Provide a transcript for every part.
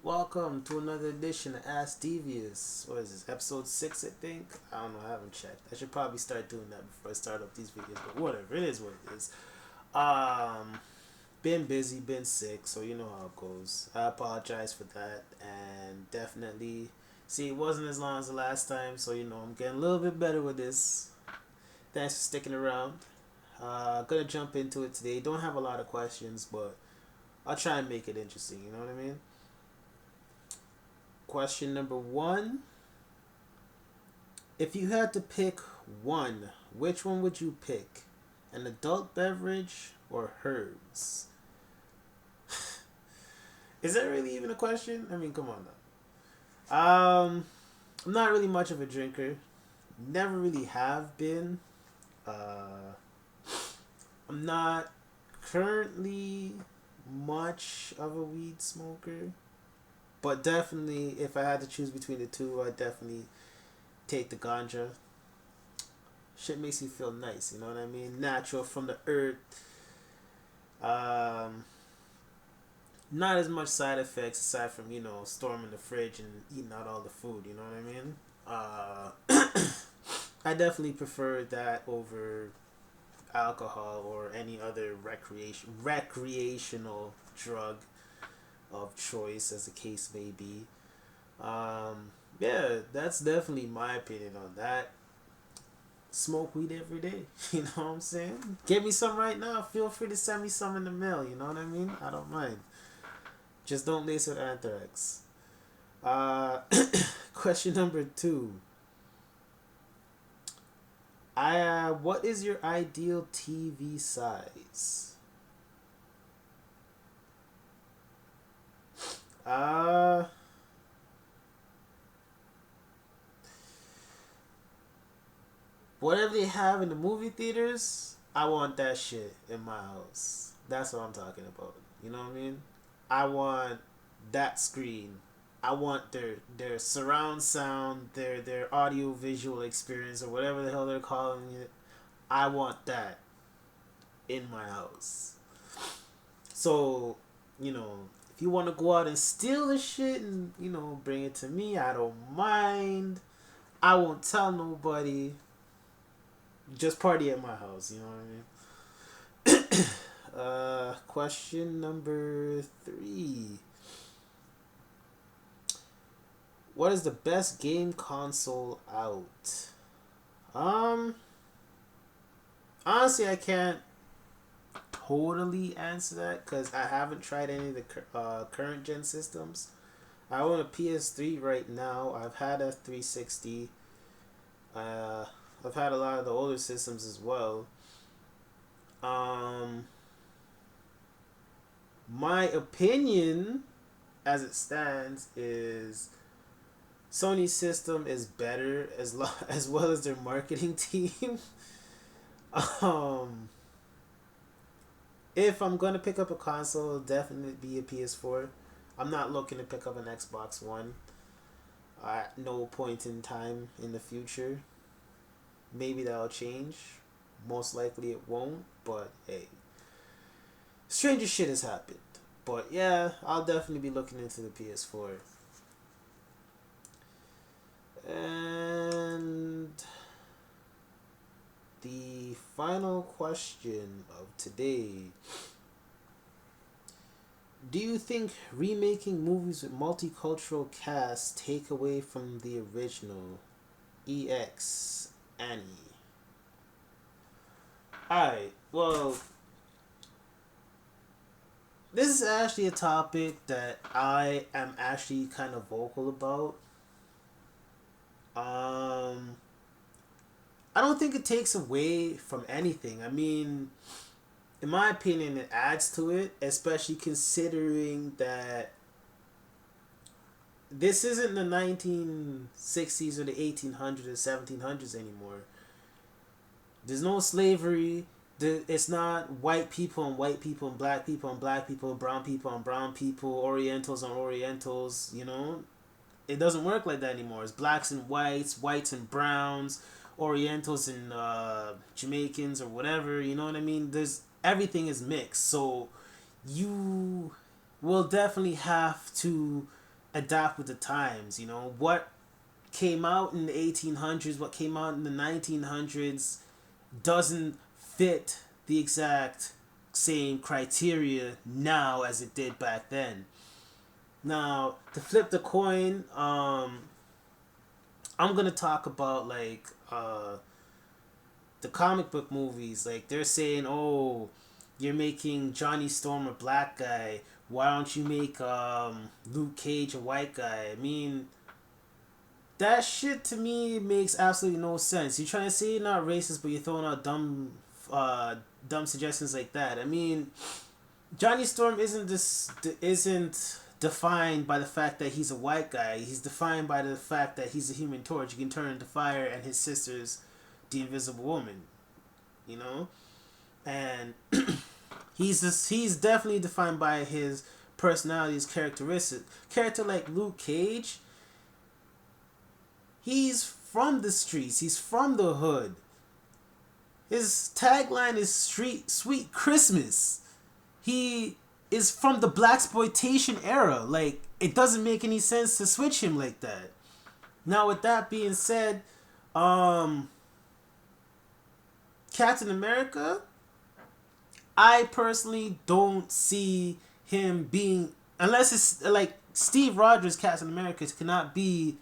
Welcome to another edition of AskDvS. What is this, episode 6, I think? I don't know, I haven't checked. I should probably start doing that before I start up these videos, but whatever, it is what it is. Um, been busy, been sick, so you know how it goes. I apologize for that, and definitely, see, it wasn't as long as the last time, so you know, I'm getting a little bit better with this. Thanks for sticking around. Gonna jump into it today. Don't have a lot of questions, but I'll try and make it interesting, you know what I mean? Question number one. If you had to pick one, which one would you pick? An adult beverage or herbs? Is that really even a question? I mean, come on now. I'm not really much of a drinker. Never really have been. Uh, I'm not currently much of a weed smoker. But definitely, if I had to choose between the two, I'd definitely take the ganja. Shit makes you feel nice, you know what I mean? Natural from the earth. Um, Not as much side effects aside from, you know, storming the fridge and eating out all the food, you know what I mean? I definitely prefer that over alcohol or any other recreational drug of choice, as the case may be. Yeah, that's definitely my opinion on that. Smoke weed every day. You know what I'm saying? Give me some right now. Feel free to send me some in the mail. You know what I mean? I don't mind. Just don't lace with anthrax. Uh, question number two. What is your ideal TV size? Uh, Whatever they have in the movie theaters, I want that shit in my house. That's what I'm talking about. You know what I mean? I want that screen. I want their surround sound, their audio visual experience, or whatever the hell they're calling it. I want that in my house. So, you know, if you want to go out and steal the shit and, you know, bring it to me, I don't mind. I won't tell nobody. Just party at my house, you know what I mean? Question number three. What is the best game console out? Um, Honestly, I can't totally answer that because I haven't tried any of the current gen systems. I own a PS3 right now. I've had a 360. Uh, I've had a lot of the older systems as well. Um, my opinion, as it stands, is Sony's system is better as well as their marketing team. um, if I'm gonna pick up a console, it'll definitely be a PS4. I'm not looking to pick up an Xbox One at no point in time in the future. Maybe that'll change. Most likely it won't, but hey, stranger shit has happened. But yeah, I'll definitely be looking into the PS4. And the final question of today. Do you think remaking movies with multicultural casts take away from the original? EX Annie. Alright, well, this is actually a topic that I am actually kind of vocal about. I don't think it takes away from anything. I mean, in my opinion, it adds to it, especially considering that this isn't the 1960s or the 1800s or 1700s anymore. There's no slavery. It's not white people and white people and black people and black people, brown people and brown people, Orientals and Orientals, you know? It doesn't work like that anymore. It's blacks and whites and browns, Orientals and Jamaicans or whatever, you know what I mean? Everything is mixed. So you will definitely have to adapt with the times. You know, what came out in the 1800s, what came out in the 1900s doesn't fit the exact same criteria now as it did back then. Now, to flip the coin, I'm gonna talk about like the comic book movies. Like they're saying, oh, you're making Johnny Storm a black guy. Why don't you make Luke Cage a white guy? I mean, that shit to me makes absolutely no sense. You're trying to say you're not racist, but you're throwing out dumb suggestions like that. I mean, Johnny Storm isn't defined by the fact that he's a white guy. He's defined by the fact that he's a Human Torch. He can turn into fire, and his sister's the Invisible Woman. You know, and he's definitely defined by his personality, his characteristic. Character like Luke Cage, he's from the streets. He's from the hood. His tagline is "Street Sweet Christmas." He is from the blaxploitation era. Like, it doesn't make any sense to switch him like that. Now, with that being said, Captain America, I personally don't see him being, unless it's like Steve Rogers. Captain America cannot be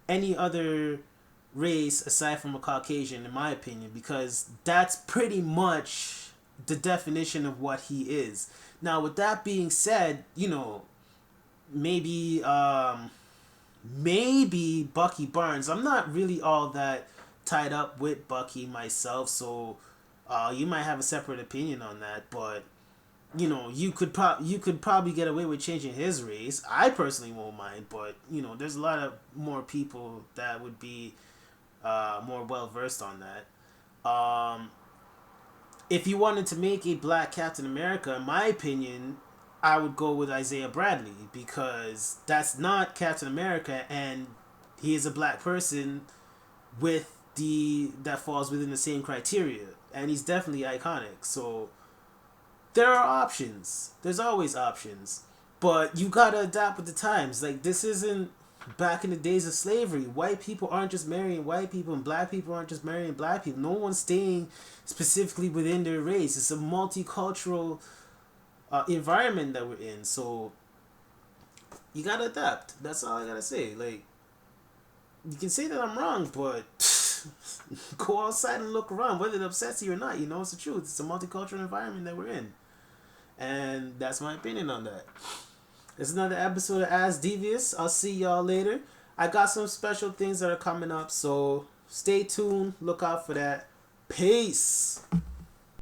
any other race aside from a Caucasian, in my opinion, because that's pretty much the definition of what he is. Now, with that being said, you know, maybe Bucky Barnes. I'm not really all that tied up with Bucky myself, so you might have a separate opinion on that. But you know, you could probably get away with changing his race. I personally won't mind, but you know, there's a lot of more people that would be more well versed on that. If you wanted to make a black Captain America, in my opinion, I would go with Isaiah Bradley, because that's not Captain America, and he is a black person that falls within the same criteria, and he's definitely iconic. So there are options. There's always options, but you gotta adapt with the times. Like, this isn't back in the days of slavery. White people aren't just marrying white people, and black people aren't just marrying black people. No one's staying specifically within their race. It's a multicultural environment that we're in, so you gotta adapt. That's all I gotta say. Like, you can say that I'm wrong, but go outside and look around, whether it upsets you or not. You know, it's the truth. It's a multicultural environment that we're in, and that's my opinion on that. It's another episode of AskDvS. I'll see y'all later. I got some special things that are coming up, so stay tuned. Look out for that. Peace.